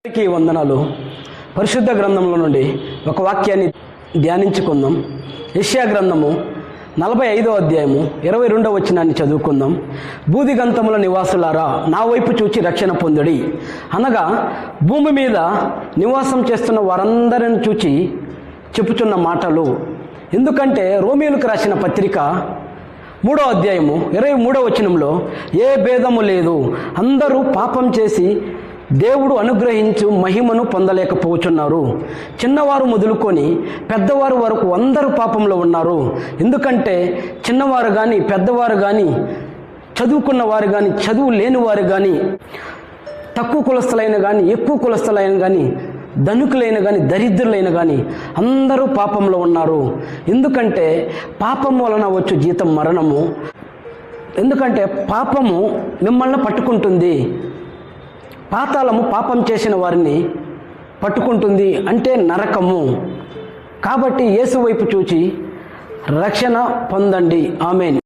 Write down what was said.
అందరికీ వందనాలు. పరిశుద్ధ గ్రంథంలో నుండి ఒక వాక్యాన్ని ధ్యానించుకుందాం. యెషయా గ్రంథము 45వ అధ్యాయము 22వ వచనాన్ని చదువుకుందాం. బూదిగంతముల నివాసులారా, నా వైపు చూచి రక్షణ పొందుడి. అనగా భూమి మీద నివాసం చేస్తున్న వారందరిని చూచి చెప్పుచున్న మాటలు. ఎందుకంటే రోమీయులకు రాసిన పత్రిక 3వ అధ్యాయము 23వ వచనంలో ఏ భేదము లేదు, అందరూ పాపం చేసి దేవుడు అనుగ్రహించు మహిమను పొందలేకపోతున్నారు. చిన్నవారు మొదలుకొని పెద్దవారు వరకు అందరూ పాపంలో ఉన్నారు. ఎందుకంటే చిన్నవారు కానీ పెద్దవారు కానీ చదువుకున్న వారు కానీ చదువు లేని వారు కానీ తక్కువ కులస్థులైన కానీ ఎక్కువ కులస్థులైన కానీ ధనికులైన కానీ దరిద్రులైన కానీ అందరూ పాపంలో ఉన్నారు. ఎందుకంటే పాపం వలన వచ్చు జీతం మరణము. ఎందుకంటే పాపము మిమ్మల్ని పట్టుకుంటుంది. పాతాళము పాపం చేసిన వారిని పట్టుకుంటుంది, అంటే నరకము. కాబట్టి యేసు వైపు చూచి రక్షణ పొందండి. ఆమేన్.